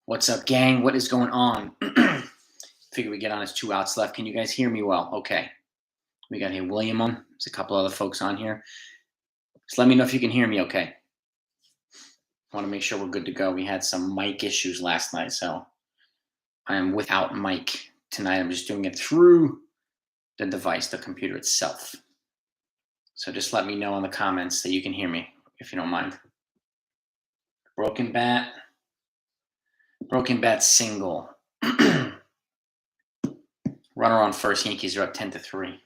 What's up, gang? What is going on? Figure we get on his 2 outs left. Can you guys hear me well? Okay. We got here William on. There's a couple other folks on here. Just let me know if you can hear me okay. I want to make sure we're good to go. We had some mic issues last night, so I am without mic tonight. I'm just doing it through the device, the computer itself. So just let me know in the comments that you can hear me, if you don't mind. Broken bat single. Runner on first. Yankees are up 10-3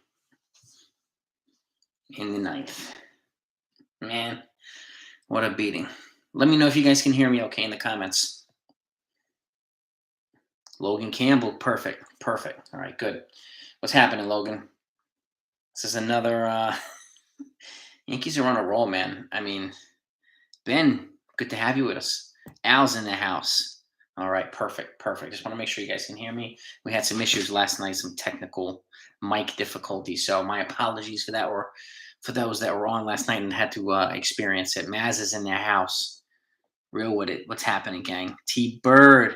in the ninth. Man, what a beating. Let me know if you guys can hear me okay in the comments. Logan Campbell, perfect. All right, good. What's happening, Logan? This is another Yankees are on a roll, man. I mean, Ben, good to have you with us. Al's in the house. All right, perfect. Just want to make sure you guys can hear me. We had some issues last night, some technical mic difficulties, so my apologies for that, or for those that were on last night and had to experience it. Maz is in their house. Real with it. What's happening, gang? T-Bird.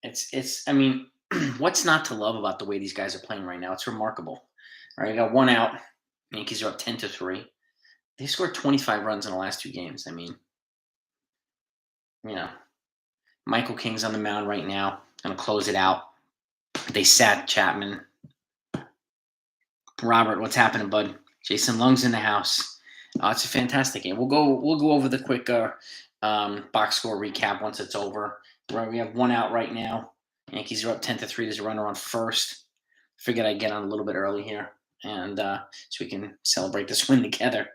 I mean, what's not to love about the way these guys are playing right now? It's remarkable. All right, I got 1 out. Yankees are up 10-3. They scored 25 runs in the last 2 games. I mean, Michael King's on the mound right now. Going to close it out. They sat Chapman. Robert, what's happening, bud? Jason Lung's in the house. It's a fantastic game. We'll go over the quick box score recap once it's over. Right, we have 1 out right now. Yankees are up 10-3. There's a runner on first. Figured I'd get on a little bit early here, and so we can celebrate this win together.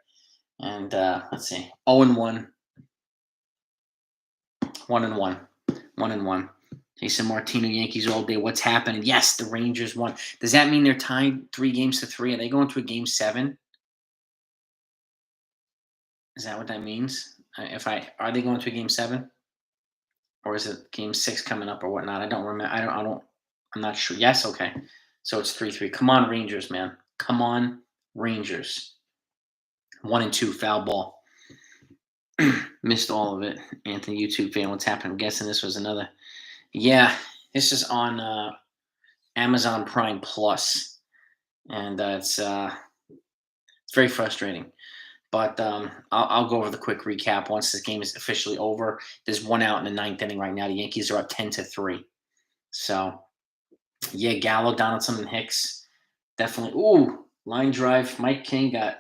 And let's see, 0-1, 1-1. Jason Martino, Yankees all day. What's happening? Yes, the Rangers won. Does that mean they're tied 3-3? Are they going to a game 7? Is that what that means? Are they going to a game 7? Or is it game 6 coming up or whatnot? I don't remember. I'm not sure. Yes, okay. So it's 3-3. Come on, Rangers, man. Come on, Rangers. 1-2, foul ball. Missed all of it. Anthony, YouTube fan, what's happening? I'm guessing this was another. Yeah, this is on Amazon Prime Plus, and it's very frustrating. But I'll go over the quick recap once this game is officially over. There's 1 out in the 9th inning right now. The Yankees are up 10-3. So, yeah, Gallo, Donaldson, and Hicks definitely. Ooh, line drive. Mike King got.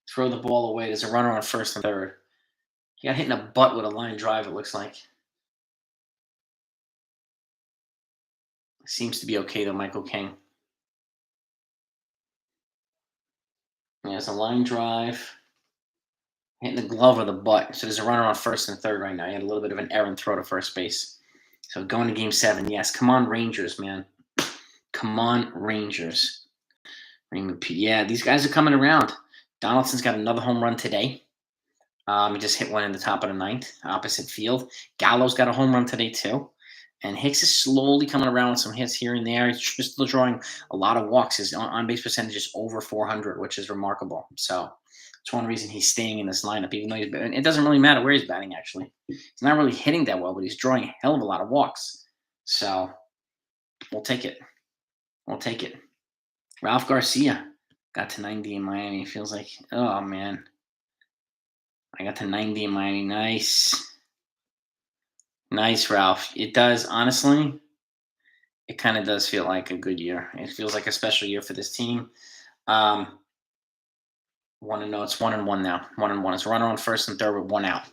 Throw the ball away. There's a runner on first and third. He got hit in the butt with a line drive, it looks like. Seems to be okay, though, Michael King. There's a line drive. Hitting the glove or the butt. So there's a runner on first and third right now. He had a little bit of an errant throw to first base. So going to game 7. Yes, come on, Rangers, man. Come on, Rangers. Yeah, these guys are coming around. Donaldson's got another home run today. He just hit one in the top of the 9th, opposite field. Gallo's got a home run today, too. And Hicks is slowly coming around with some hits here and there. He's just still drawing a lot of walks. His on-base percentage is over 400, which is remarkable. So it's one reason he's staying in this lineup, even though it doesn't really matter where he's batting, actually. He's not really hitting that well, but he's drawing a hell of a lot of walks. So we'll take it. Ralph Garcia got to 90 in Miami. It feels like, oh, man. I got to 90 in Miami. Nice, Ralph. It does, honestly, it kind of does feel like a good year. It feels like a special year for this team. It's 1-1 now. 1-1. It's a runner on first and third with 1 out.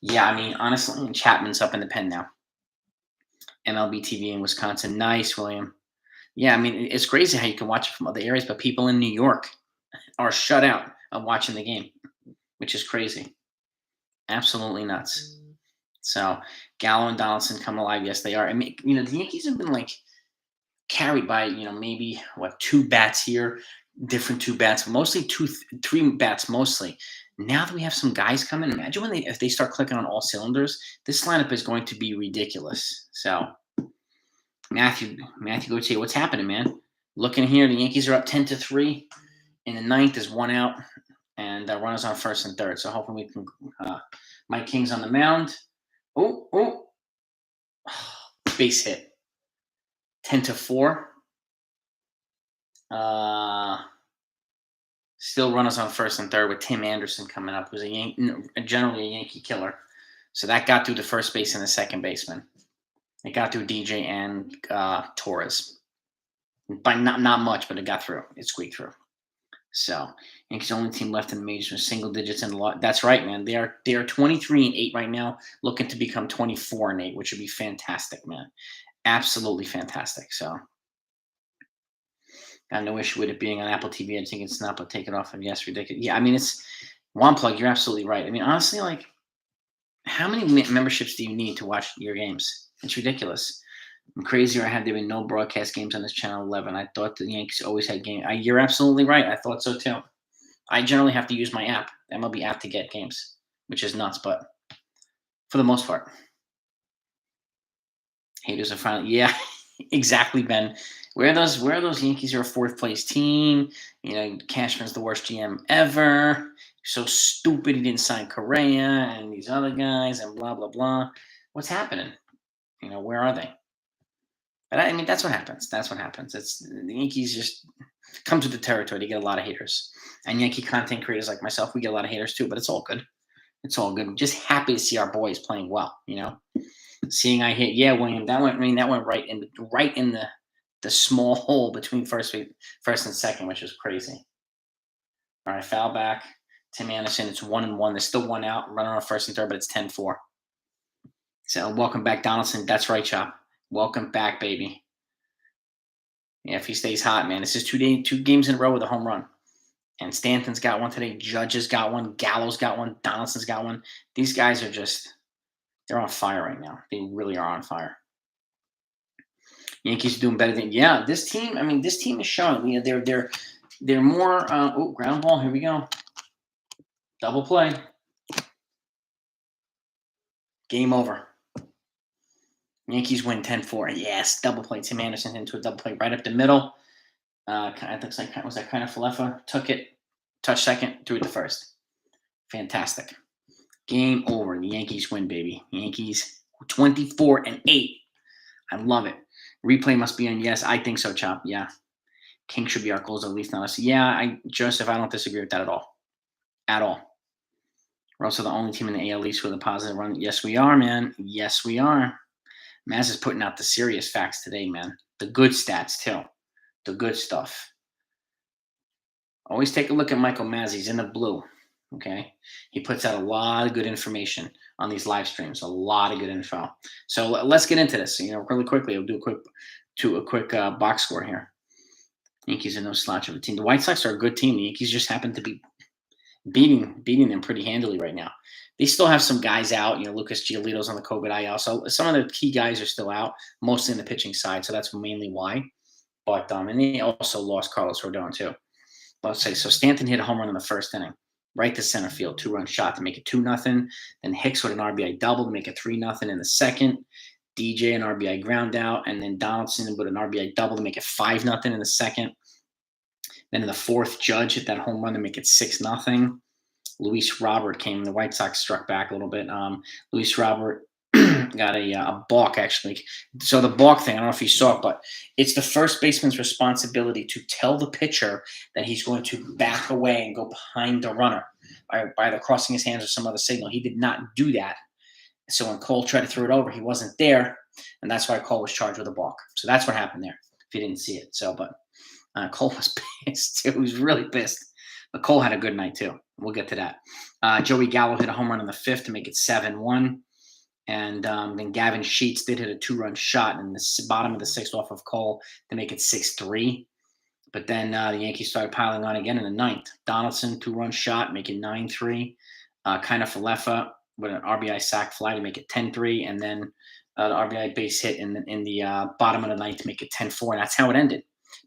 Yeah, I mean, honestly, and Chapman's up in the pen now. MLB TV in Wisconsin. Nice, William. Yeah, I mean, it's crazy how you can watch it from other areas, but people in New York are shut out of watching the game, which is crazy. Absolutely nuts. So Gallo and Donaldson come alive. Yes, they are. I mean, the Yankees have been carried by, maybe 2 bats here, different 2 bats, mostly 3 bats mostly. Now that we have some guys coming, imagine if they start clicking on all cylinders, this lineup is going to be ridiculous. So Matthew Gauthier, what's happening, man? Looking here, the Yankees are up 10-3. In the 9th, there's 1 out, and runners on first and third. So hopefully we can Mike King's on the mound. Oh, base hit. 10-4. Still runners on first and third with Tim Anderson coming up, who's generally a Yankee killer. So that got through the first base and the second baseman. It got through DJ and Torres. By not much, but it got through. It squeaked through. So Yankees only team left in the majors with single digits in the lot. That's right, man. They are 23-8 right now, looking to become 24-8, which would be fantastic, man. Absolutely fantastic. So got no issue with it being on Apple TV. I think it's not, but take it off. And yes, ridiculous. Yeah, I mean, it's one plug. You're absolutely right. I mean, honestly, like, how many memberships do you need to watch your games? It's ridiculous. I'm crazy. I had there been no broadcast games on this channel 11. I thought the Yankees always had games. You're absolutely right. I thought so too. I generally have to use my app, MLB app, to get games, which is nuts, but for the most part. Haters are finally, yeah, exactly, Ben. Where are those Yankees are a fourth place team? You know, Cashman's the worst GM ever. So stupid he didn't sign Correa and these other guys and blah blah blah. What's happening? You know, where are they? But I mean, that's what happens. That's what happens. It's the Yankees just come to the territory to get a lot of haters. And Yankee content creators like myself, we get a lot of haters too, but it's all good. It's all good. I'm just happy to see our boys playing well, you know. Seeing I hit, yeah, William, that went right in the small hole between first and second, which is crazy. All right, foul back. Tim Anderson, it's 1-1. There's still one out, runner on first and third, but it's 10-4. So welcome back, Donaldson. That's right, Chop. Welcome back, baby. Yeah, if he stays hot, man. This is two games in a row with a home run. And Stanton's got one today. Judge has got one. Gallo's got one. Donaldson's got one. These guys are they're on fire right now. They really are on fire. Yankees are doing better than this team. I mean, this team is showing. You know, they're more. Ground ball. Here we go. Double play. Game over. Yankees win 10-4. Yes, double play. Tim Anderson into a double play right up the middle. It looks like was that kind of Falefa took it, touch second, threw it to first. Fantastic. Game over. The Yankees win, baby. Yankees 24-8. I love it. Replay must be on. Yes, I think so, Chop. Yeah. King should be our closer, at least not us. Yeah, Joseph, I don't disagree with that at all. At all. We're also the only team in the AL East with a positive run. Yes, we are, man. Yes, we are. Maz is putting out the serious facts today, man. The good stats, too. The good stuff. Always take a look at Michael Maz. He's in the blue. Okay. He puts out a lot of good information on these live streams. A lot of good info. So let's get into this. You know, really quickly, I'll do a quick box score here. Yankees are no slouch of a team. The White Sox are a good team. The Yankees just happen to be beating them pretty handily right now. They still have some guys out. You know, Lucas Giolito's on the COVID IL. So some of the key guys are still out, mostly in the pitching side. So that's mainly why. But and they also lost Carlos Rodon too. Let's say so. Stanton hit a home run in the first inning, right to center field, 2-run shot to make it 2-0. Then Hicks with an RBI double to make it 3-0 in the second. DJ an RBI ground out, and then Donaldson with an RBI double to make it 5-0 in the second. Then in the fourth, Judge hit that home run to make it 6-0. Luis Robert came. The White Sox struck back a little bit. Luis Robert got a balk, actually. So the balk thing, I don't know if you saw it, but it's the first baseman's responsibility to tell the pitcher that he's going to back away and go behind the runner by either crossing his hands or some other signal. He did not do that. So when Cole tried to throw it over, he wasn't there, and that's why Cole was charged with a balk. So that's what happened there, if you didn't see it. So, but Cole was pissed, too. He was really pissed. But Cole had a good night, too. We'll get to that. Joey Gallo hit a home run in the fifth to make it 7-1. And then Gavin Sheets did hit a 2-run shot in the bottom of the sixth off of Cole to make it 6-3. But then the Yankees started piling on again in the ninth. Donaldson, 2-run shot, make it 9-3. Kind of Falefa with an RBI sac fly to make it 10-3. And then the RBI base hit in the bottom of the ninth to make it 10-4. And that's how it ended.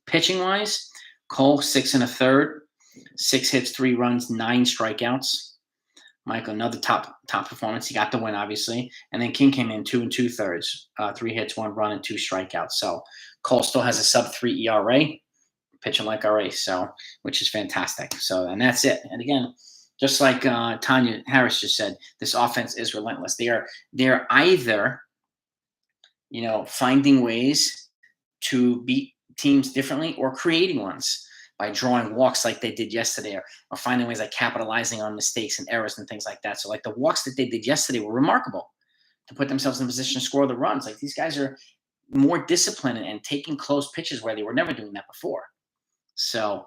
Pitching-wise, Cole, 6 1/3. 6 hits, 3 runs, 9 strikeouts. Michael, another top performance. He got the win, obviously. And then King came in 2 2/3. 3 hits, 1 run, and 2 strikeouts. So Cole still has a sub-3 ERA, pitching like our ace, so which is fantastic. So, and that's it. And again, Just like Tanya Harris just said, this offense is relentless. They're either finding ways to beat teams differently or creating ones by drawing walks like they did yesterday, or finding ways like capitalizing on mistakes and errors and things like that. So like the walks that they did yesterday were remarkable to put themselves in a position to score the runs. Like these guys are more disciplined and taking close pitches where they were never doing that before. So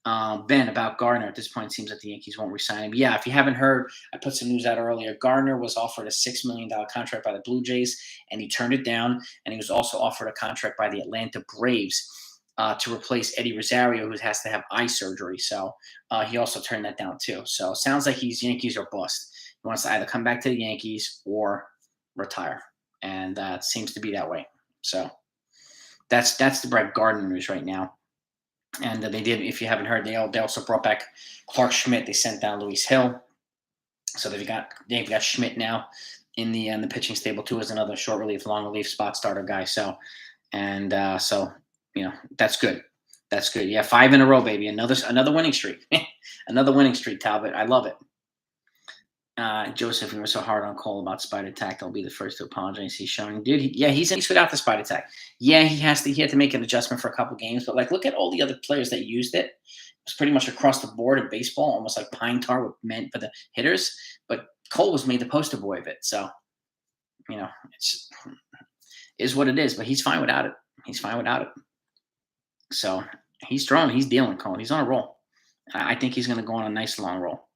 Ben, about Gardner, at this point, it seems that the Yankees won't resign him. Yeah, if you haven't heard, I put some news out earlier. Gardner was offered a $6 million contract by the Blue Jays, and he turned it down. And he was also offered a contract by the Atlanta Braves to replace Eddie Rosario, who has to have eye surgery. So he also turned that down too. So it sounds like he's Yankees or bust. He wants to either come back to the Yankees or retire, and it seems to be that way. So that's the Brett Gardner news right now. And they did, if you haven't heard, they also brought back Clark Schmidt. They sent down Luis Gil. So they've got Schmidt now in the pitching stable too, as another short relief, long relief spot starter guy. So that's good. That's good. Yeah, 5 in a row, baby. Another winning streak. Another winning streak, Talbot. I love it. Joseph, you were so hard on Cole about spider attack. I'll be the first to apologize. He's showing, dude. He's without the spider attack. Yeah, he had to make an adjustment for a couple games, but like, look at all the other players that used it. It's pretty much across the board in baseball, almost like pine tar was meant for the hitters. But Cole was made the poster boy of it. So, it's is what it is. But he's fine without it. He's fine without it. So he's strong. He's dealing, Cole. He's on a roll. I think he's going to go on a nice long roll.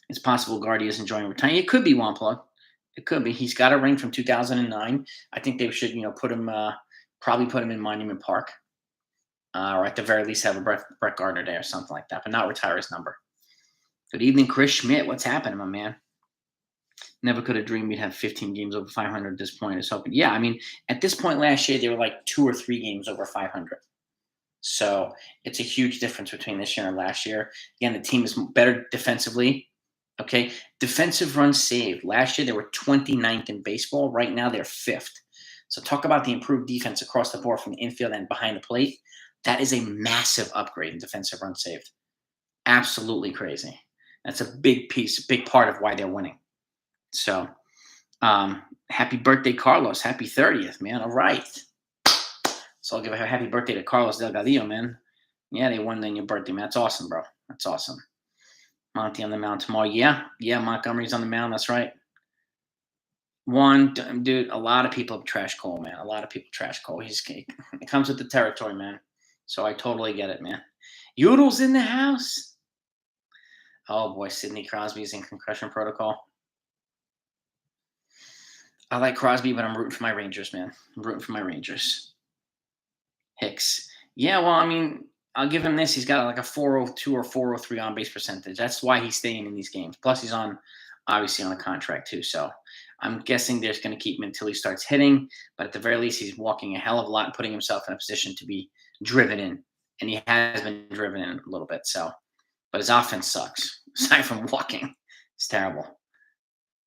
It's possible Guardy is enjoying retirement. It could be one plug. It could be. He's got a ring from 2009. I think they should, probably put him in Monument Park, or at the very least have a Brett Gardner Day or something like that, but not retire his number. Good evening, Chris Schmidt. What's happening, my man? Never could have dreamed we'd have 15 games over 500 at this point. It's hoping. Yeah, I mean, at this point last year, they were like 2 or 3 games over 500. So it's a huge difference between this year and last year. Again, the team is better defensively. Okay, defensive runs saved. Last year, they were 29th in baseball. Right now, they're 5th. So talk about the improved defense across the board from the infield and behind the plate. That is a massive upgrade in defensive runs saved. Absolutely crazy. That's a big piece, a big part of why they're winning. So happy birthday, Carlos. Happy 30th, man. All right. So I'll give a happy birthday to Carlos Delgadillo, man. Yeah, they won on your birthday, man. That's awesome, bro. That's awesome. Monty on the mound tomorrow. Yeah, Montgomery's on the mound. That's right. Dude, a lot of people trash Cole, man. A lot of people trash Cole. It comes with the territory, man. So I totally get it, man. Yoodle's in the house. Oh, boy, Sidney Crosby's in concussion protocol. I like Crosby, but I'm rooting for my Rangers, man. I'm rooting for my Rangers. Hicks. Yeah, well, I mean, I'll give him this. He's got like a 402 or 403 on base percentage. That's why he's staying in these games. Plus, he's obviously on a contract too. So I'm guessing they're going to keep him until he starts hitting. But at the very least, he's walking a hell of a lot and putting himself in a position to be driven in. And he has been driven in a little bit. So, but his offense sucks. Aside from walking, it's terrible.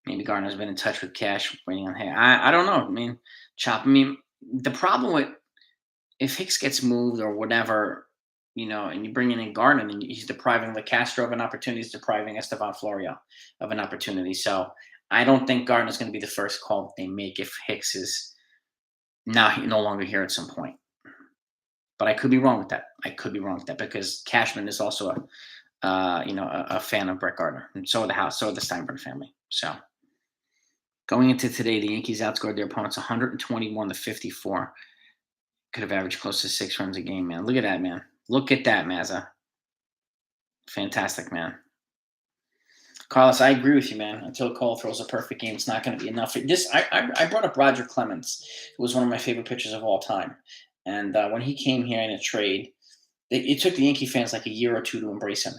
Maybe Gardner's been in touch with Cash, waiting on him. I don't know. I mean, the problem with if Hicks gets moved or whatever, and you bring in Gardner, and he's depriving Castro of an opportunity, he's depriving Estevan Florial of an opportunity. So I don't think Gardner's going to be the first call that they make if Hicks is no longer here at some point. But I could be wrong with that. Because Cashman is also a fan of Brett Gardner, and so are the Steinbrenner family. So going into today, the Yankees outscored their opponents 121-54. Could have averaged close to 6 runs a game, man. Look at that, man. Look at that, Mazza. Fantastic, man. Carlos, I agree with you, man. Until Cole throws a perfect game, it's not going to be enough. I brought up Roger Clemens, who was one of my favorite pitchers of all time. And when he came here in a trade, it took the Yankee fans like a year or two to embrace him.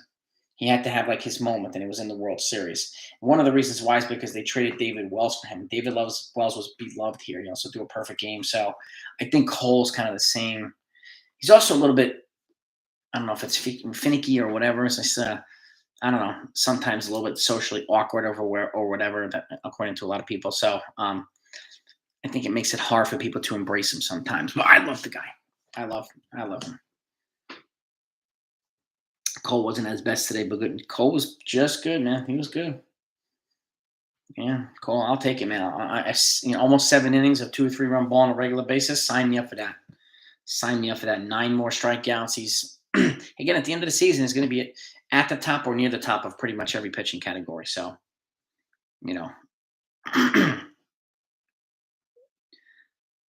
He had to have his moment, and it was in the World Series. One of the reasons why is because they traded David Wells for him. David Wells was beloved here. He also threw a perfect game. So I think Cole's kind of the same. He's also a little bit, I don't know if it's finicky or whatever. It's just, I don't know, sometimes a little bit socially awkward or whatever, according to a lot of people. So I think it makes it hard for people to embrace him sometimes. But I love the guy. I love him. Cole wasn't at his best today, but good. Cole was just good, man. He was good. Yeah, Cole, I'll take it, man. Almost 7 innings of 2 or 3 run ball on a regular basis. Sign me up for that. Sign me up for that. 9 more strikeouts. He's again at the end of the season is going to be at the top or near the top of pretty much every pitching category. So, you know,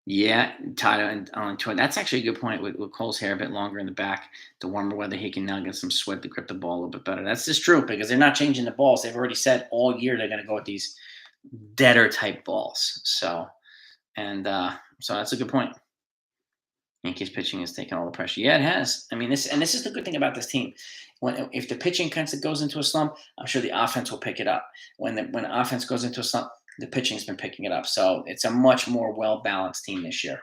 yeah, Tyler and on tour. That's actually a good point with Cole's hair a bit longer in the back. The warmer weather, he can now get some sweat to grip the ball a little bit better. That's just true because they're not changing the balls. They've already said all year they're going to go with these deader type balls. So, so that's a good point. Yankees pitching has taken all the pressure. Yeah, it has. I mean, this is the good thing about this team. If the pitching kind of goes into a slump, I'm sure the offense will pick it up. When the offense goes into a slump, the pitching's been picking it up. So it's a much more well balanced team this year.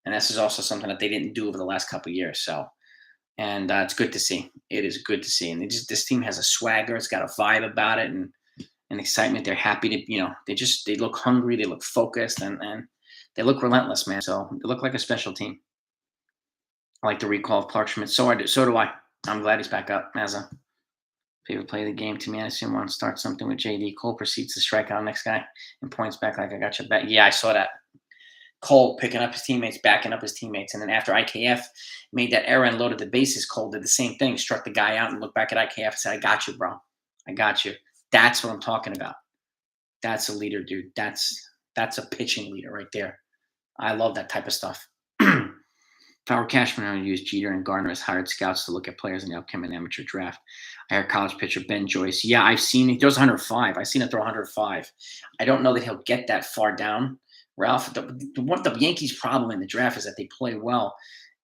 And this is also something that they didn't do over the last couple of years. So, and it's good to see. It is good to see. And this team has a swagger. It's got a vibe about it and excitement. They're happy to, they look hungry. They look focused and they look relentless, man. So they look like a special team. I like the recall of Clark Schmidt. So do I. I'm glad he's back up as a favorite play of the game to me. I assume want to start something with JD. Cole proceeds to strike out next guy and points back like I got your back. Yeah, I saw that. Cole picking up his teammates, backing up his teammates. And then after IKF made that error and loaded the bases, Cole did the same thing, struck the guy out and looked back at IKF and said, I got you, bro. I got you. That's what I'm talking about. That's a leader, dude. That's a pitching leader right there. I love that type of stuff. If I were Cashman, I would use Jeter and Gardner as hired scouts to look at players in the upcoming amateur draft. I heard college pitcher Ben Joyce. Yeah, I've seen he throws 105. I've seen him throw 105. I don't know that he'll get that far down, Ralph. The Yankees' problem in the draft is that they play well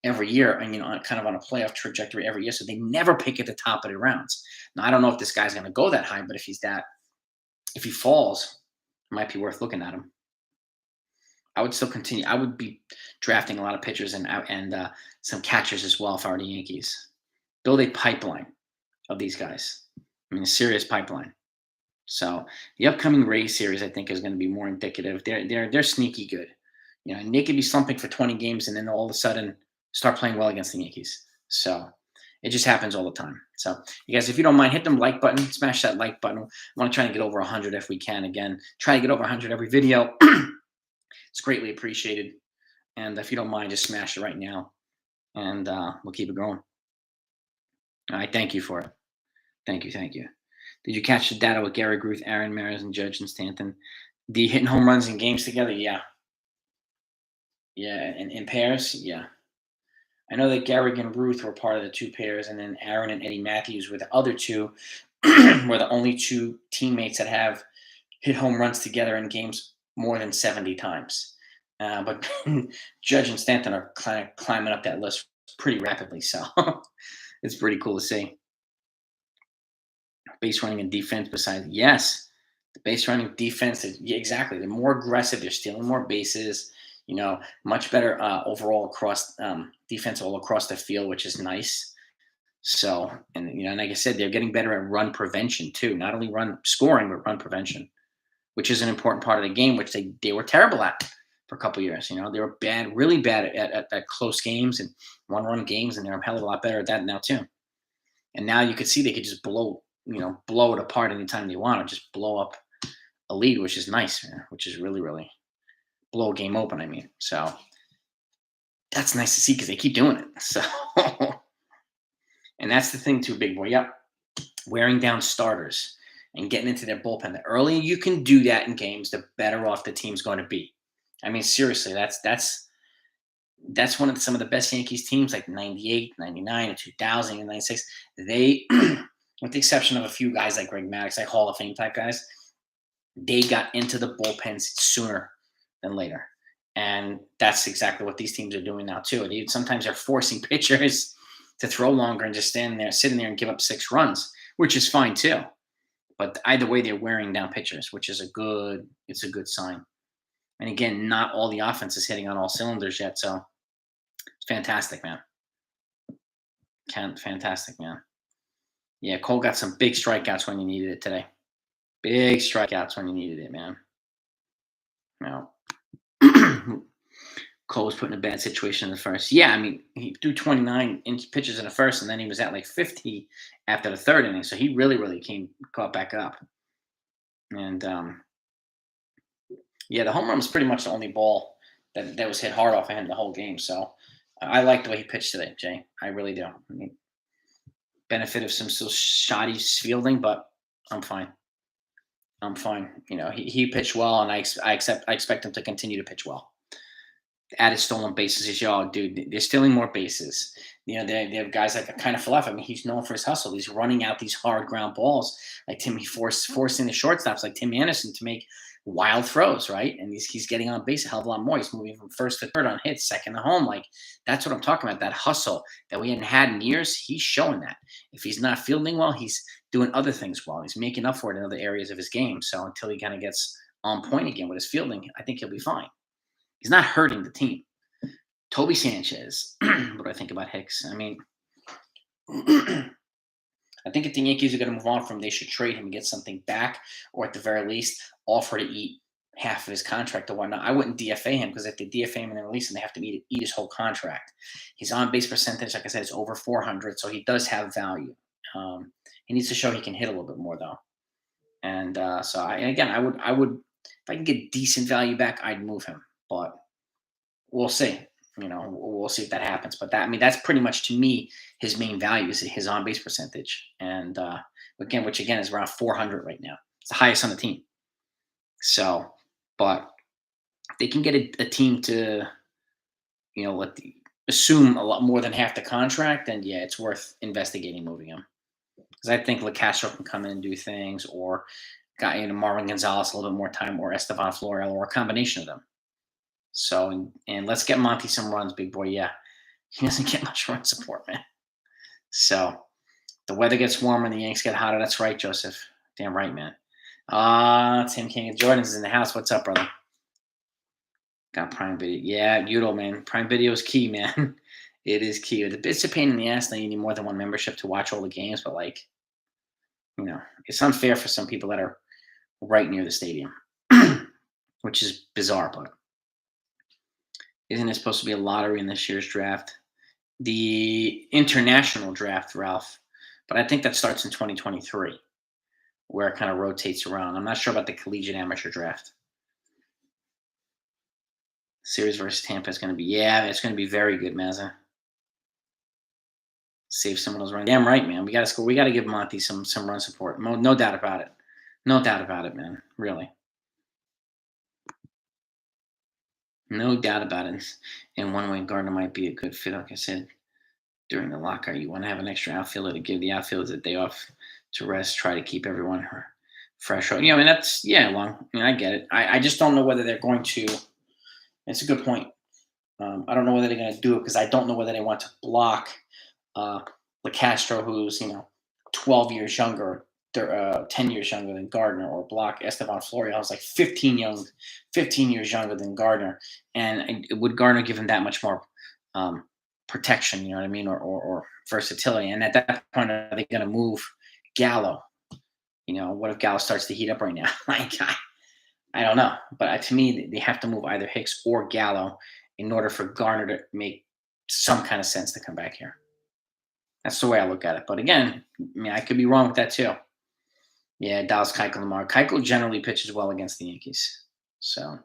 every year and, kind of on a playoff trajectory every year. So they never pick at the top of the rounds. Now, I don't know if this guy's going to go that high, but if he falls, it might be worth looking at him. I would still continue. I would be drafting a lot of pitchers and some catchers as well if I were the Yankees. Build a pipeline of these guys. I mean, a serious pipeline. So the upcoming Rays series, I think, is going to be more indicative. They're sneaky good. And they could be slumping for 20 games and then all of a sudden start playing well against the Yankees. So it just happens all the time. So you guys, if you don't mind, hit the like button, smash that like button. I want to try and get over 100 if we can. Again, try to get over 100 every video. It's greatly appreciated. And if you don't mind, just smash it right now. And we'll keep it going. All right. Thank you for it. Thank you. Did you catch the data with Gary Ruth, Aaron Maris, and Judge and Stanton? The hitting home runs in games together? Yeah. Yeah. In pairs? Yeah. I know that Gary and Ruth were part of the 2 pairs, and then Aaron and Eddie Matthews were the other 2, were the only 2 teammates that have hit home runs together in games more than 70 times. But Judge and Stanton are climbing up that list pretty rapidly. So it's pretty cool to see. Base running and defense besides, yes, the base running defense is exactly. They're more aggressive. They're stealing more bases, much better overall across defense all across the field, which is nice. So, and like I said, they're getting better at run prevention too. Not only run scoring, but run prevention, which is an important part of the game, which they were terrible at for a couple of years. They were bad, really bad at close games and one-run games, and they're a hell of a lot better at that now too. And now you could see they could just blow it apart anytime they want, or just blow up a lead, which is nice, which is really, really blow a game open. I mean, so that's nice to see because they keep doing it. So, and that's the thing too, big boy. Yep, wearing down starters and getting into their bullpen. The earlier you can do that in games, the better off the team's going to be. I mean, seriously, that's one of some of the best Yankees teams, like 98, 99, and 2000, and 96. They, with the exception of a few guys like Greg Maddux, like Hall of Fame type guys, they got into the bullpens sooner than later. And that's exactly what these teams are doing now, too. Sometimes they're forcing pitchers to throw longer and just sitting there and give up 6 runs, which is fine, too. But either way, they're wearing down pitchers, which is a good sign. And again, not all the offense is hitting on all cylinders yet, so it's fantastic, man. Fantastic, man. Yeah, Cole got some big strikeouts when you needed it today. Big strikeouts when you needed it, man. Now, Cole was put in a bad situation in the first. Yeah, I mean, he threw 29 inch pitches in the first, and then he was at like 50 after the third inning. So he really, really came caught back up. And yeah, the home run was pretty much the only ball that was hit hard off of him the whole game. So I like the way he pitched today, Jay. I really do. I mean, benefit of some still shoddy fielding, but I'm fine. I'm fine. He pitched well, and I expect him to continue to pitch well. Added stolen bases is y'all, dude. They're stealing more bases. They have guys like kind of Fluff. I mean, he's known for his hustle. He's running out these hard ground balls like Tim. He forcing the shortstops like Tim Anderson to make wild throws, right? And he's getting on base a hell of a lot more. He's moving from first to third on hits, second to home. Like that's what I'm talking about. That hustle that we hadn't had in years. He's showing that. If he's not fielding well, he's doing other things well. He's making up for it in other areas of his game. So until he kind of gets on point again with his fielding, I think he'll be fine. He's not hurting the team. Toby Sanchez. What do I think about Hicks? I mean, I think if the Yankees are going to move on from him, they should trade him and get something back, or at the very least, offer to eat half of his contract or whatnot. I wouldn't DFA him because if they DFA him and then release him, they have to eat his whole contract. His on base percentage, like I said, is over 400, so he does have value. He needs to show he can hit a little bit more though. And so I would, if I can get decent value back, I'd move him, but we'll see. We'll see if that happens. But that's pretty much to me his main value is his on base percentage, and which again is around 400 right now. It's the highest on the team. So, but they can get a team to, assume a lot more than half the contract, then yeah, it's worth investigating moving him. Because I think LaCastro can come in and do things, or got Marvin Gonzalez a little bit more time, or Estevan Florial, or a combination of them. So, and let's get Monty some runs, big boy. Yeah, he doesn't get much run support, man. So the weather gets warmer and the Yanks get hotter. That's right, Joseph. Damn right, man. Tim King of Jordan's in the house. What's up, brother? Got Prime Video. Yeah, Udall, man. Prime Video is key, man. It is key. It's a pain in the ass that you need more than one membership to watch all the games, but it's unfair for some people that are right near the stadium, which is bizarre, but isn't it supposed to be a lottery in this year's draft? The international draft, Ralph, but I think that starts in 2023, where it kind of rotates around. I'm not sure about the collegiate amateur draft. Series versus Tampa is going to be, it's going to be very good, Mazza. Save some of those runs. Damn right, man. We got to score. We got to give Monty some run support. No doubt about it. No doubt about it, man. Really. No doubt about it. In one way, Gardner might be a good fit. Like I said, during the lockout, you want to have an extra outfielder to give the outfielders a day off to rest, try to keep everyone fresh. I mean, I get it. I just don't know whether they're going to. It's a good point. I don't know whether they're going to do it because I don't know whether they want to block LaCastro, who's 12 years younger, 10 years younger than Gardner, or block Estevan Florial, who's like 15 years younger than Gardner. And would Gardner give him that much more protection, you know what I mean, or versatility? And at that point, are they going to move Gallo? What if Gallo starts to heat up right now? I don't know. But to me, they have to move either Hicks or Gallo in order for Gardner to make some kind of sense to come back here. That's the way I look at it. But again, I could be wrong with that too. Yeah, Dallas Keuchel tomorrow. Keuchel generally pitches well against the Yankees. So,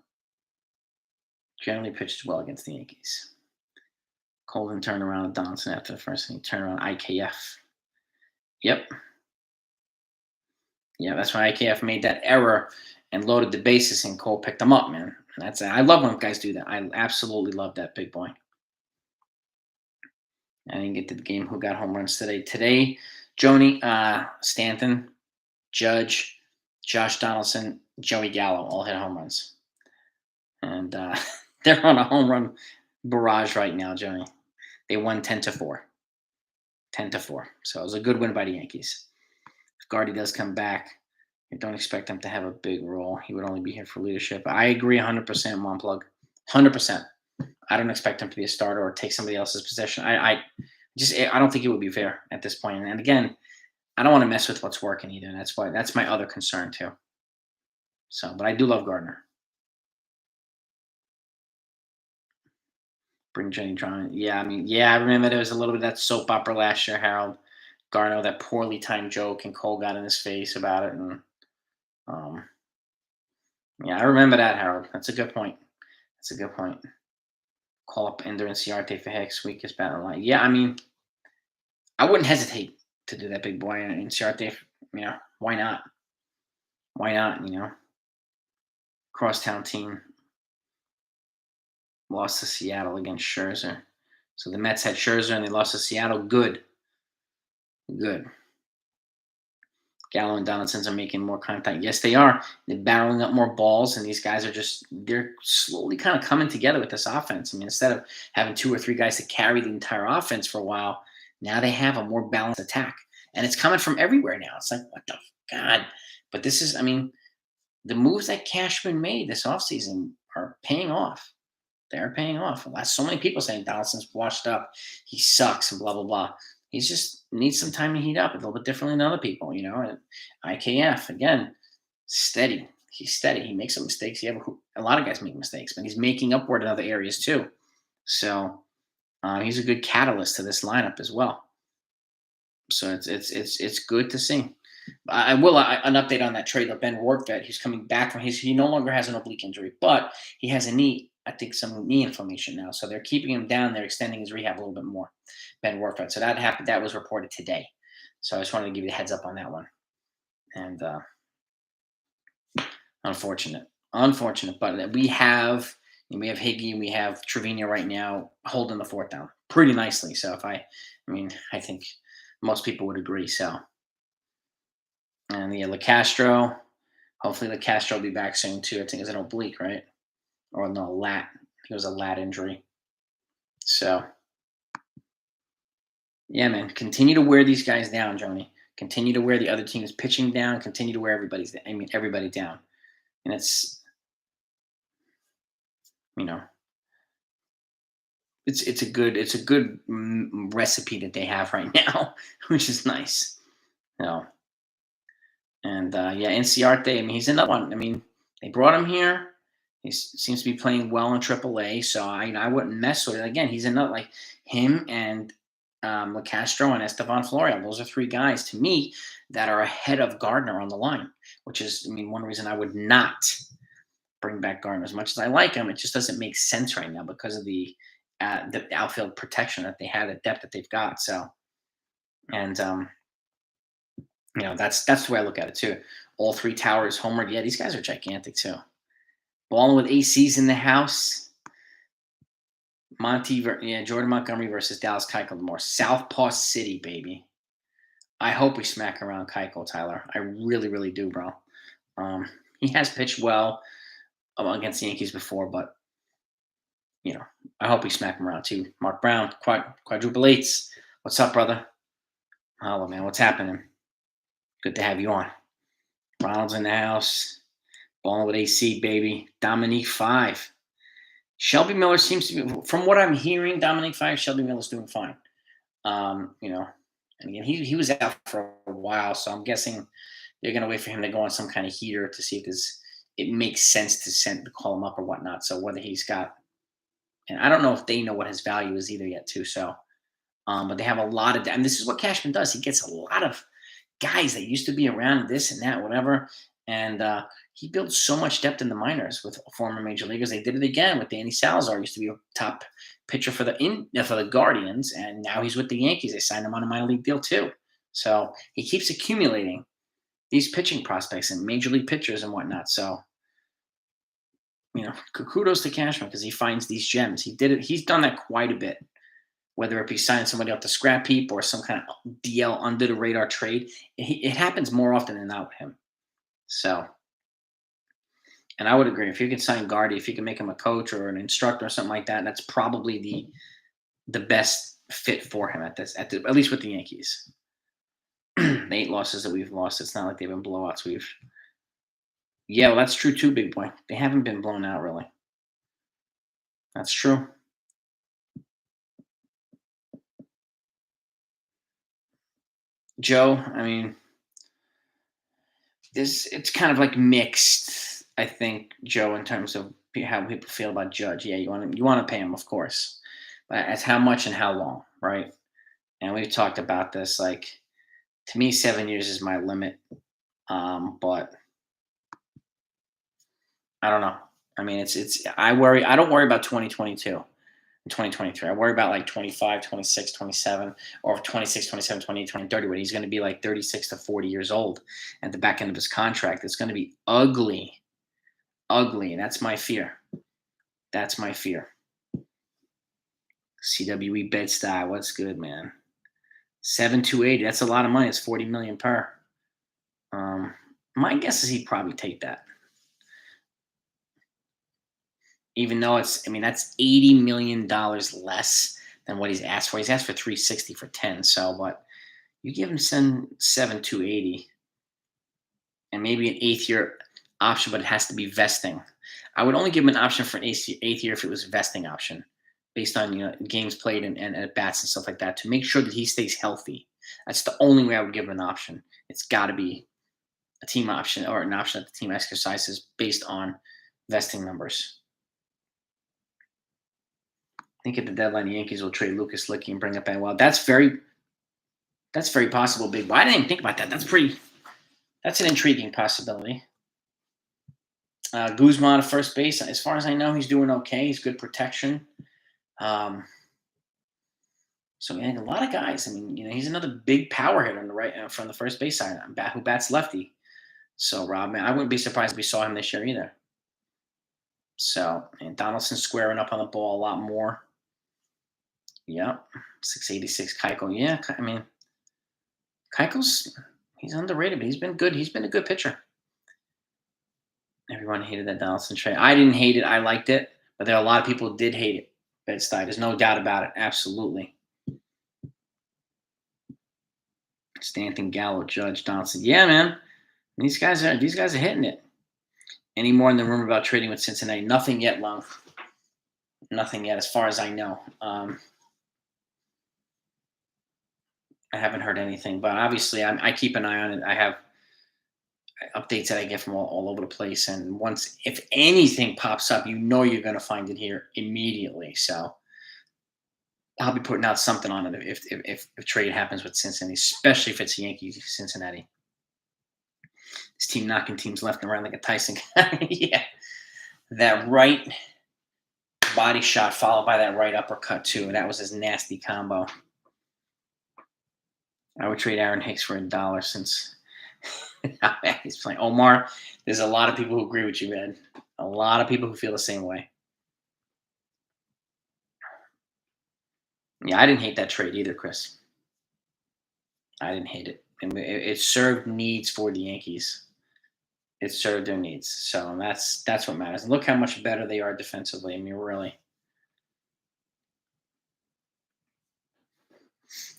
generally pitches well against the Yankees. Colvin turned around with Donaldson after the first inning. Turned around IKF. Yep. Yeah, that's why IKF made that error and loaded the bases, and Cole picked them up, man. I love when guys do that. I absolutely love that, big boy. I didn't get to the game. Who got home runs today? Today, Joni, Stanton, Judge, Josh Donaldson, Joey Gallo all hit home runs. And they're on a home run barrage right now, Joni. They won 10-4. 10-4. So it was a good win by the Yankees. If Gardy does come back, I don't expect him to have a big role. He would only be here for leadership. I agree 100%, Monplug. 100%. I don't expect him to be a starter or take somebody else's position. I don't think it would be fair at this point. And again, I don't want to mess with what's working either. And that's my other concern too. So, but I do love Gardner. Bring Jenny Drawn. Yeah, I mean, yeah, I remember there was a little bit of that soap opera last year, Harold. Garno, that poorly timed joke, and Cole got in his face about it. And um, yeah, I remember that, Harold. That's a good point. That's a good point. Call up Ender and Ciarte for Hicks, weakest battle line. Yeah, I mean, I wouldn't hesitate to do that, big boy. And Ciarte, why not? Why not? Crosstown team lost to Seattle against Scherzer. So the Mets had Scherzer and they lost to Seattle. Good. Good. Gallo and Donaldson's are making more contact. Yes, they are. They're barreling up more balls, and these guys they're slowly kind of coming together with this offense. I mean, instead of having two or three guys to carry the entire offense for a while, now they have a more balanced attack. And it's coming from everywhere now. It's like, what the God? But this is, I mean, the moves that Cashman made this offseason are paying off. They're paying off. Last so many people saying Donaldson's washed up, he sucks, and blah blah blah. He's just needs some time to heat up a little bit differently than other people, And IKF again, steady. He's steady. He makes some mistakes. A lot of guys make mistakes, but he's making up for it in other areas too. So he's a good catalyst to this lineup as well. So it's good to see. I will an update on that trade of Ben Workvet. He's coming back from he no longer has an oblique injury, but he has a knee. I think some knee inflammation now, so they're keeping him down. They're extending his rehab a little bit more. Ben Workvet. So that happened. That was reported today. So I just wanted to give you the heads up on that one. And unfortunate, but we have Higgy and we have Trevino right now holding the fort down pretty nicely. So I think most people would agree. So. And yeah, LaCastro. Hopefully LaCastro will be back soon too. I think it's an oblique, right? Or no, lat. It was a lat injury. So yeah, man. Continue to wear these guys down, Joni. Continue to wear the other team's pitching down. Continue to wear everybody down. And it's it's a good recipe that they have right now, which is nice. And Inciarte, I mean, he's another one. I mean, they brought him here. He seems to be playing well in AAA, so I wouldn't mess with it. Again, he's another like him and LaCastro and Estevan Florial. Those are three guys to me that are ahead of Gardner on the line, which is, one reason I would not bring back Gardner as much as I like him. It just doesn't make sense right now because of the outfield protection that they have, the depth that they've got. So, and that's the way I look at it too. All three towers homered. Yeah, these guys are gigantic too. Balling with ACs in the house. Jordan Montgomery versus Dallas Keuchel tomorrow. Southpaw City, baby. I hope we smack around Keuchel, Tyler. I really, really do, bro. He has pitched well against the Yankees before, but I hope we smack him around too. Mark Brown, quadruple eights. What's up, brother? Hello, man. What's happening? Good to have you on. Ronald's in the house. Balling with AC, baby. Dominique 5. Shelby Miller seems to be, from what I'm hearing, Dominique 5, Shelby Miller's doing fine. And again, he was out for a while, so I'm guessing they're going to wait for him to go on some kind of heater to see if it makes sense to call him up or whatnot. So whether he's got, and I don't know if they know what his value is either yet, too. So, but they have a lot of, and this is what Cashman does. He gets a lot of guys that used to be around this and that, whatever. And he built so much depth in the minors with former major leaguers. They did it again with Danny Salazar. Used to be a top pitcher for the Guardians, and now he's with the Yankees. They signed him on a minor league deal too. So he keeps accumulating these pitching prospects and major league pitchers and whatnot. So kudos to Cashman because he finds these gems. He did it. He's done that quite a bit. Whether it be signing somebody off the scrap heap or some kind of DL under the radar trade, it happens more often than not with him. So, and I would agree. If you can sign Gardy, if you can make him a coach or an instructor or something like that, that's probably the best fit for him at least with the Yankees. The 8 losses that we've lost, it's not like they've been blowouts. Yeah, well, that's true too, big boy. They haven't been blown out really. That's true. Joe, I mean, it's kind of like mixed, I think, Joe, in terms of how people feel about Judge. Yeah, you want to pay him, of course. As how much and how long, right? And we've talked about this. Like, to me, 7 years is my limit. But I don't know. I mean, it's I worry. I don't worry about 2022 and 2023. I worry about like 25, 26, 27, or 26, 27, 28, 20, 30, when he's going to be like 36 to 40 years old at the back end of his contract. It's going to be ugly, ugly. And that's my fear. That's my fear. CWE Bed-Stuy, what's good, man? 7,280. That's a lot of money. It's 40 million per. Um, my guess is he'd probably take that. Even though it's, I mean, that's $80 million less than what he's asked for. He's asked for 360 for 10. So, but you give him 7,280 and maybe an eighth year option, but it has to be vesting. I would only give him an option for an eighth year if it was a vesting option, based on games played and at bats and stuff like that, to make sure that he stays healthy. That's the only way I would give him an option. It's got to be a team option, or an option that the team exercises based on vesting numbers. I think at the deadline, the Yankees will trade Lucas Licky and bring up Well, that's very possible, Big. But I didn't even think about that. That's an intriguing possibility. Guzman at first base. As far as I know, he's doing okay. He's good protection. So a lot of guys. I mean, he's another big power hitter on the right from the first base side, who bats lefty. So Rob, man, I wouldn't be surprised if we saw him this year either. So, and Donaldson squaring up on the ball a lot more. Yep, 686 Keiko. Yeah, I mean, he's underrated, but he's been good. He's been a good pitcher. Everyone hated that Donaldson trade. I didn't hate it. I liked it, but there are a lot of people who did hate it. Bed-Stuy. There's no doubt about it. Absolutely. Stanton, Gallo, Judge, Donaldson. Yeah, man. These guys are hitting it. Any more in the rumor about trading with Cincinnati? Nothing yet, Long. Nothing yet, as far as I know. I haven't heard anything, but obviously I keep an eye on it. I have updates that I get from all over the place, and if anything pops up, you're going to find it here immediately. So I'll be putting out something on it if trade happens with Cincinnati, especially if it's Yankees Cincinnati. This team knocking teams left and right like a Tyson. Yeah, that right body shot followed by that right uppercut too. That was his nasty combo. I would trade Aaron Hicks for $1 since how bad he's playing. Omar, there's a lot of people who agree with you, man. A lot of people who feel the same way. Yeah, I didn't hate that trade either, Chris. I didn't hate it. It served needs for the Yankees. It served their needs. So that's what matters. And look how much better they are defensively. I mean, really.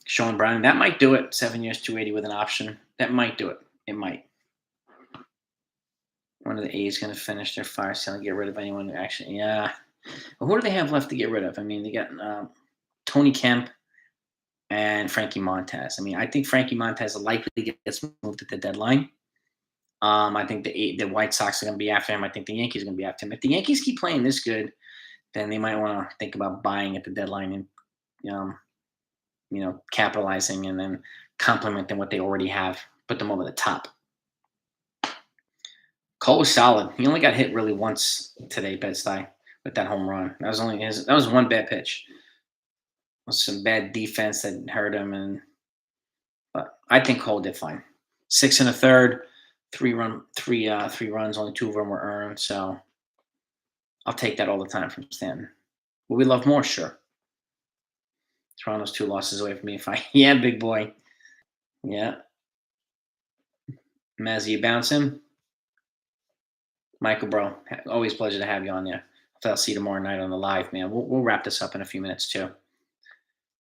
Sean Brown, that might do it. 7 years, 280 with an option. That might do it. It might. One of the A's going to finish their fire sale and get rid of anyone who actually, yeah. Well, who do they have left to get rid of? I mean, they got Tony Kemp and Frankie Montez. I mean, I think Frankie Montez likely gets moved at the deadline. I think the White Sox are going to be after him. I think the Yankees are going to be after him. If the Yankees keep playing this good, then they might want to think about buying at the deadline and, capitalizing and then complementing what they already have, put them over the top. Cole was solid. He only got hit really once today, Bed-Stuy, with that home run. That was one bad pitch. It was some bad defense that hurt him, but I think Cole did fine. 6 1/3, three runs. Only 2 of them were earned. So I'll take that all the time from Stanton. Will we love more? Sure. Toronto's 2 losses away from me. Yeah, big boy. Yeah. Mazzy, you bounce him? Michael, bro, always a pleasure to have you on there. I'll see you tomorrow night on the live, man. We'll wrap this up in a few minutes, too.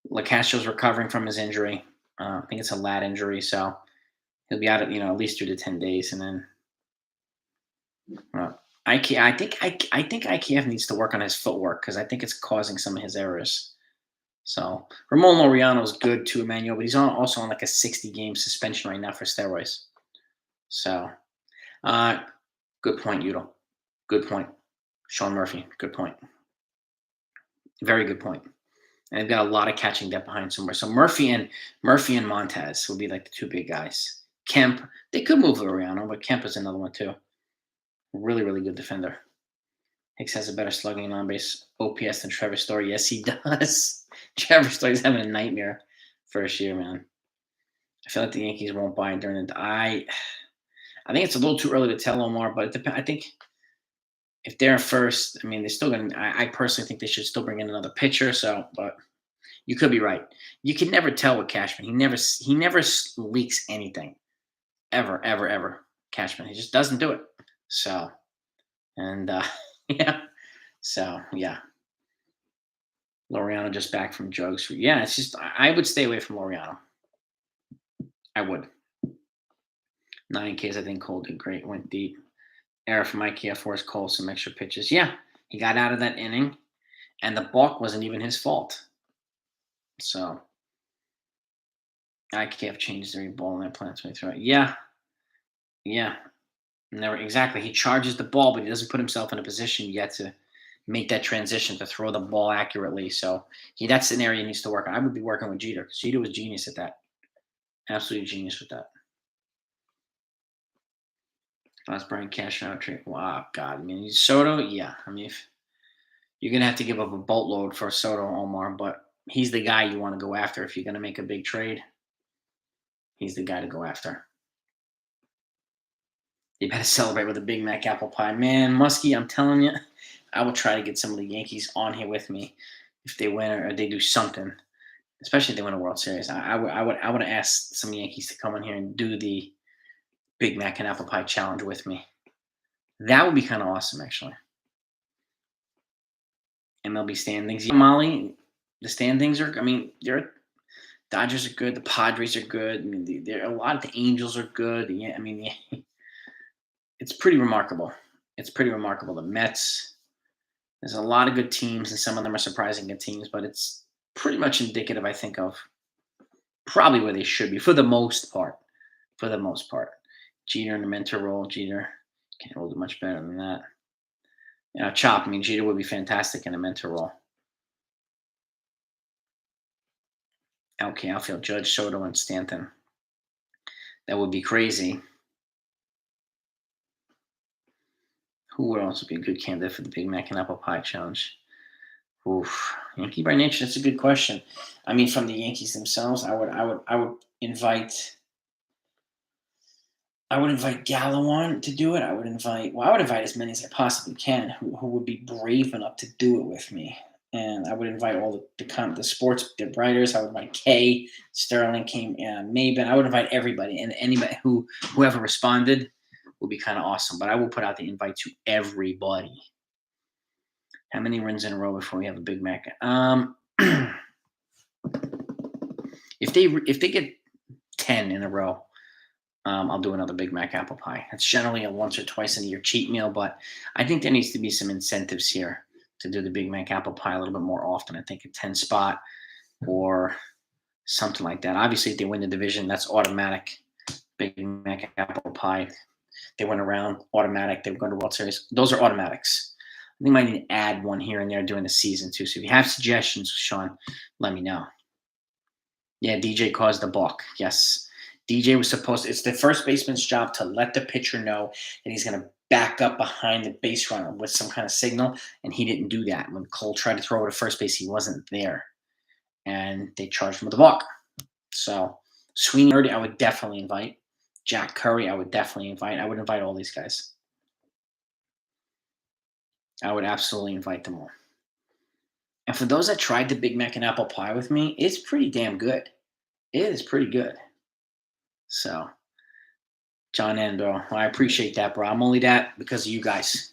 LaCastro's recovering from his injury. I think it's a lat injury, so he'll be out at least 2 to 10 days, and then I think IKF needs to work on his footwork because I think it's causing some of his errors. So Ramon Laureano's good too, Emmanuel, but he's also on like a 60-game suspension right now for steroids. So, good point, Udall. Good point. Sean Murphy, good point. Very good point. And they've got a lot of catching depth behind somewhere. So Murphy and Montez will be like the two big guys. Kemp, they could move Laureano, but Kemp is another one too. Really, really good defender. Hicks has a better slugging and on-base OPS than Trevor Story. Yes, he does. Trevor Story's having a nightmare first year, man. I feel like the Yankees won't buy during the. I think it's a little too early to tell, Omar, but it depends. I think if they're first, I mean, they're still going to. I personally think they should still bring in another pitcher. So, but you could be right. You can never tell with Cashman. He never leaks anything, ever. Cashman, he just doesn't do it. So, and yeah, so yeah. Laureano just back from drugs. Yeah, it's just I would stay away from Laureano. I would. 9Ks, I think Cole did great. Went deep. Error from IKF forced Cole some extra pitches. Yeah, he got out of that inning, and the balk wasn't even his fault. So IKF changed every ball in their plans when he threw it. Yeah. Never exactly. He charges the ball, but he doesn't put himself in a position yet to make that transition to throw the ball accurately. So that's an area he needs to work on. I would be working with Jeter because Jeter was genius at that. Absolutely genius with that. Last Brian cash out trade. Wow, God. I mean, Soto, yeah. I mean, if you're gonna have to give up a boatload for Soto, Omar, but he's the guy you want to go after if you're gonna make a big trade. He's the guy to go after. You better celebrate with a Big Mac apple pie, man. Muskie, I'm telling you, I will try to get some of the Yankees on here with me if they win or they do something, especially if they win a World Series. I would ask some Yankees to come on here and do the Big Mac and apple pie challenge with me. That would be kind of awesome, actually. MLB standings. Yeah, Molly, the standings are. I mean, Dodgers are good. The Padres are good. I mean, a lot of the Angels are good. Yeah, I mean, it's pretty remarkable. The Mets. There's a lot of good teams, and some of them are surprising good teams, but it's pretty much indicative, I think, of probably where they should be for the most part. Jeter in the mentor role. Jeter can't hold it much better than that. Chop. I mean, Jeter would be fantastic in a mentor role. Okay, outfield Judge, Soto, and Stanton. That would be crazy. Who else would be a good candidate for the Big Mac and Apple Pie Challenge? Oof, Yankee by nature. That's a good question. I mean, from the Yankees themselves, I would invite. I would invite Gallo on to do it. I would invite as many as I possibly can who would be brave enough to do it with me. And I would invite all the sports writers. I would invite Kay, Sterling, Maben. I would invite everybody, and anybody whoever responded would be kind of awesome. But I will put out the invite to everybody. How many wins in a row before we have a Big Mac? If they get 10 in a row, I'll do another Big Mac apple pie. It's generally a once or twice in a year cheat meal, but I think there needs to be some incentives here to do the Big Mac apple pie a little bit more often. I think a 10 spot or something like that. Obviously, if they win the division, that's automatic. Big Mac apple pie. They went around automatic. They go to World Series. Those are automatics. I think I might need to add one here and there during the season too. So if you have suggestions, Sean, let me know. Yeah, DJ caused the balk. Yes. DJ was supposed to, it's the first baseman's job to let the pitcher know that he's going to back up behind the base runner with some kind of signal, and he didn't do that. When Cole tried to throw over to first base, he wasn't there, and they charged him with a balk. So Sweeney, I would definitely invite. Jack Curry, I would definitely invite. I would invite all these guys. I would absolutely invite them all. And for those that tried the Big Mac and apple pie with me, it's pretty damn good. It is pretty good. So, John Andro, I appreciate that, bro. I'm only that because of you guys.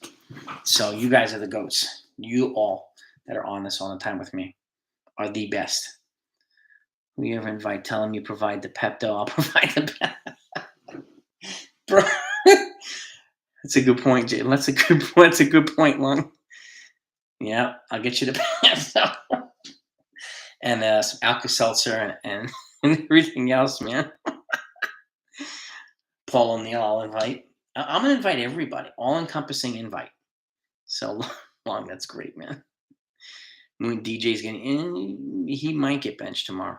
So, you guys are the goats. You all that are on this all the time with me are the best. Who you ever invite, tell them you provide the Pepto. I'll provide the Pepto. Bro, that's a good point, Jay. That's a good point, Lung. Yeah, I'll get you the Pepto. And some Alka-Seltzer and everything else, man. Paul O'Neill, I'll invite. I'm going to invite everybody. All-encompassing invite. So long, that's great, man. When DJ's getting in, he might get benched tomorrow.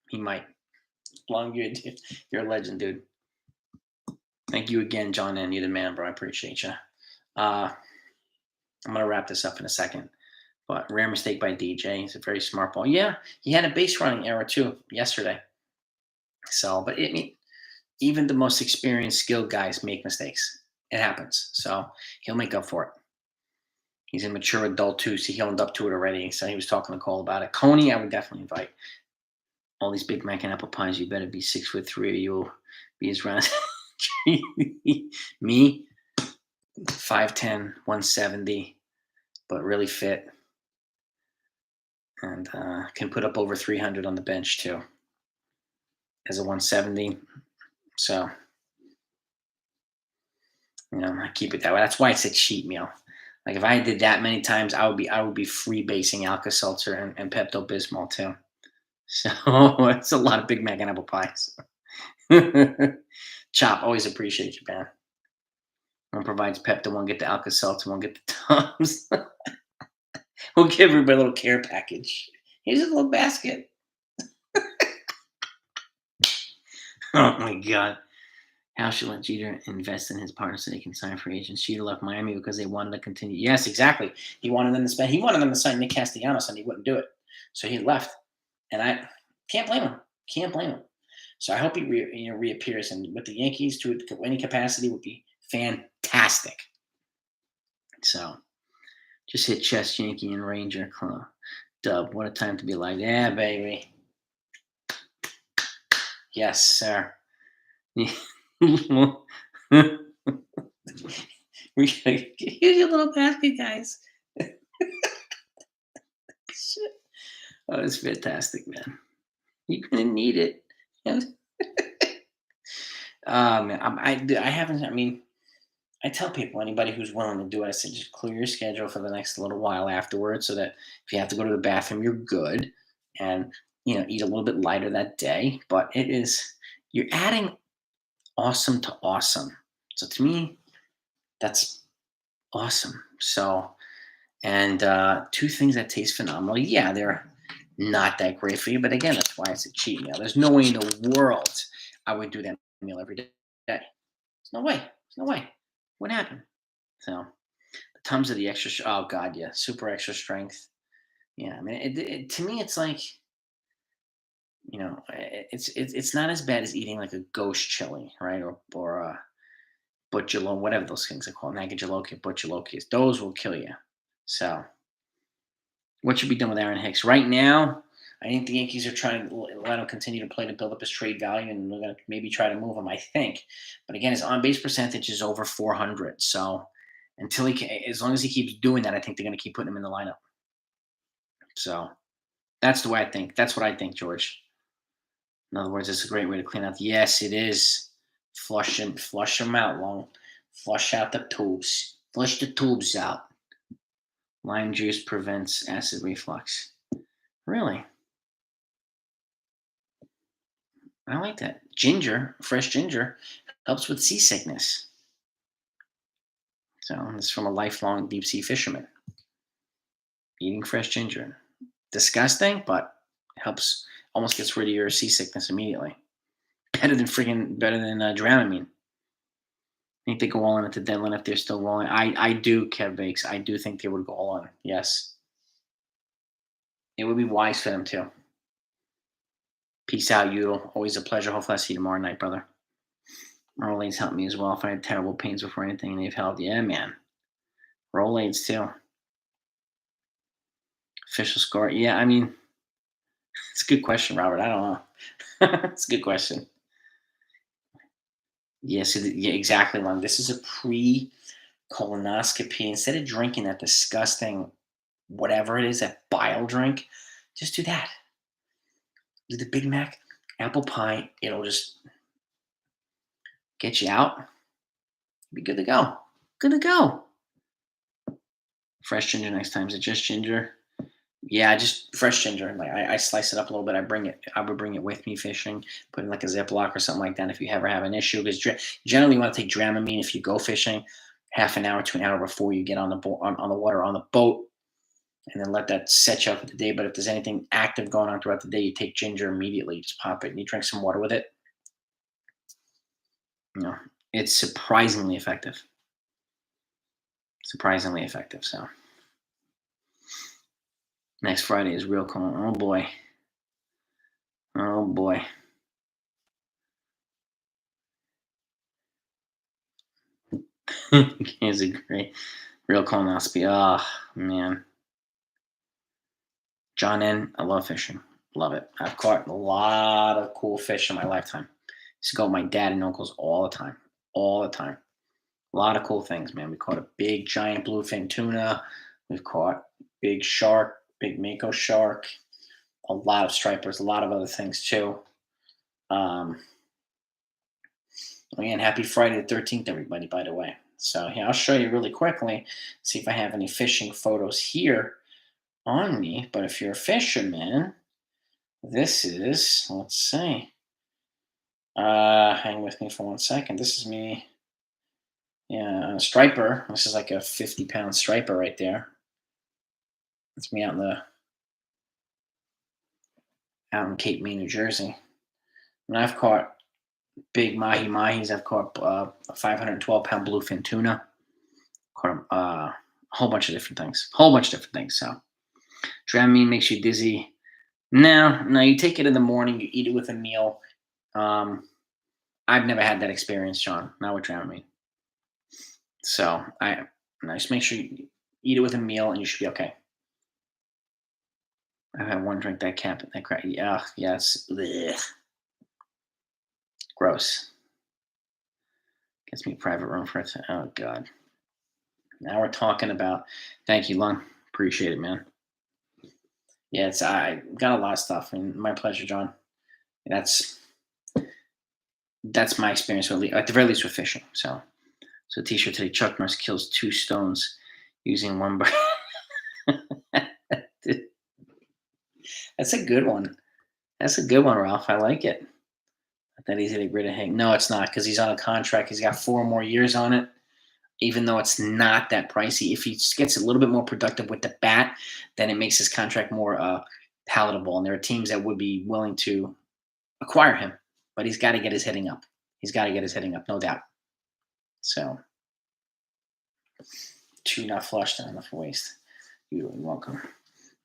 He might. Long, you're a legend, dude. Thank you again, John N. You're the man, bro. I appreciate you. I'm gonna wrap this up in a second. But rare mistake by DJ. He's a very smart ball. Yeah, he had a base running error too yesterday. So, but even the most experienced, skilled guys make mistakes. It happens. So he'll make up for it. He's a mature adult too, so he owned up to it already. So he was talking to Cole about it. Coney, I would definitely invite. All these Big Mac and apple pies, you better be 6'3", or you'll be as round. Me, 5'10", 170, but really fit. And can put up over 300 on the bench too as a 170. So, I keep it that way. That's why it's a cheat meal. Like if I did that many times, I would be freebasing Alka-Seltzer and Pepto-Bismol too. So it's a lot of Big Mac and apple pies. Chop, always appreciate you, man. One provides Pepto, one get the Alka-Seltzer, one get the Tums. We'll give everybody a little care package. Here's a little basket. Oh my God. How should let Jeter invest in his partner so they can sign free agents? Jeter left Miami because they wanted to continue. Yes, exactly. He wanted them to spend. He wanted them to sign Nick Castellanos, and he wouldn't do it. So he left. And I can't blame him. Can't blame him. So I hope he reappears. And with the Yankees to any capacity would be fantastic. So just hit chess, Yankee, and Ranger. Dub, what a time to be alive. Yeah, baby. Yes, sir. Here's your little basket, guys. Shit. Oh, it's fantastic, man. You're gonna need it. Man, I haven't. I mean, I tell people, anybody who's willing to do it, I say just clear your schedule for the next little while afterwards, so that if you have to go to the bathroom, you're good, and eat a little bit lighter that day. But you're adding awesome to awesome. So to me, that's awesome. So, and two things that taste phenomenal. Yeah, they're not that great for you, but again, that's why it's a cheat meal. There's no way in the world I would do that meal every day. There's no way. There's no way. What happened? So, the Tums of the extra. Oh God, yeah, super extra strength. Yeah, I mean, to me, it's like, it's not as bad as eating like a ghost chili, right? Or Butchalo, whatever those things are called, Nagajaloki, Butchalokis. Those will kill you. So, what should be done with Aaron Hicks right now? I think the Yankees are trying to let him continue to play to build up his trade value, and they're going to maybe try to move him, I think. But again, his on-base percentage is over 400. So until as long as he keeps doing that, I think they're going to keep putting him in the lineup. So that's the way I think. That's what I think, George. In other words, it's a great way to clean out. Yes, it is. Flush them out, long. Flush out the tubes. Flush the tubes out. Lime juice prevents acid reflux. Really? I like that. Ginger, fresh ginger, helps with seasickness. So it's from a lifelong deep sea fisherman. Eating fresh ginger. Disgusting, but helps, almost gets rid of your seasickness immediately. Better than Dramamine. I think they go all in at the deadline if they're still rolling. I do, Kev Bakes. I do think they would go all in. Yes. It would be wise for them too. Peace out, Udall. Always a pleasure. Hopefully I see you tomorrow night, brother. Rolaids helped me as well. If I had terrible pains before anything, they've helped. Yeah, man. Rolaids too. Official score. Yeah, I mean, it's a good question, Robert. I don't know. It's a good question. Yes, yeah, exactly, Lon. This is a pre-colonoscopy. Instead of drinking that disgusting, whatever it is, that bile drink, just do that. Do the Big Mac, apple pie. It'll just get you out. Be good to go. Good to go. Fresh ginger next time. Is it just ginger? Yeah, just fresh ginger. Like I slice it up a little bit. I would bring it with me fishing. Put in like a Ziploc or something like that if you ever have an issue. Because generally you want to take Dramamine if you go fishing half an hour to an hour before you get on the on the water on the boat. and then let that set you up for the day. But if there's anything active going on throughout the day, you take ginger immediately. Just pop it and you drink some water with it. It's surprisingly effective. Surprisingly effective. So next Friday is real cool. Oh boy. Oh boy. Is it great? Real colonoscopy. Oh man. John N. I love fishing. Love it. I've caught a lot of cool fish in my lifetime. Used to go with my dad and uncles all the time. All the time. A lot of cool things, man. We caught a big giant bluefin tuna. We've caught big shark, big mako shark, a lot of stripers, a lot of other things too. And happy Friday the 13th, everybody, by the way. So yeah, I'll show you really quickly, see if I have any fishing photos here on me. But if you're a fisherman, this is, let's see. Hang with me for 1 second. This is me. Yeah, a striper. This is like a 50-pound striper right there. That's me out in Cape May, New Jersey. And I've caught big mahi-mahis. I've caught a 512-pound bluefin tuna. Caught a whole bunch of different things. So Dramamine makes you dizzy. No, you take it in the morning. You eat it with a meal. I've never had that experience, John. Not with Dramamine. So I just make sure you eat it with a meal, and you should be okay. I've had one drink that cap. That crap. Yeah, yes. Blech. Gross. Gets me a private room for it. Oh God. Now we're talking about. Thank you, Lung. Appreciate it, man. Yeah, I got a lot of stuff, and my pleasure, John. That's my experience, at the very least, with fishing. So T-shirt today. Chuck Norris kills 2 stones using 1 bird. That's a good one. That's a good one, Ralph. I like it. Not that easy to get rid of Hank. No, it's not, because he's on a contract. He's got 4 more years on it. Even though it's not that pricey, if he gets a little bit more productive with the bat, then it makes his contract more palatable. And there are teams that would be willing to acquire him, but he's got to get his hitting up. No doubt. So, 2 not flushed and enough waste. You're welcome.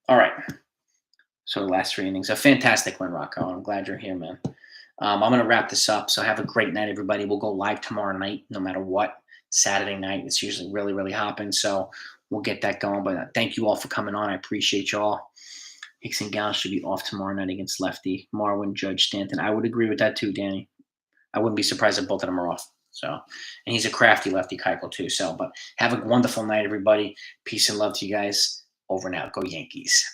All right. So last 3 innings, a fantastic win, Rocco. I'm glad you're here, man. I'm going to wrap this up. So have a great night, everybody. We'll go live tomorrow night, no matter what. Saturday night, it's usually really, really hopping. So we'll get that going. But thank you all for coming on. I appreciate you all. Hicks and Gall should be off tomorrow night against lefty Marwin, Judge, Stanton. I would agree with that too, Danny. I wouldn't be surprised if both of them are off. So, and he's a crafty lefty, Keuchel too. So, but have a wonderful night, everybody. Peace and love to you guys. Over and out. Go Yankees.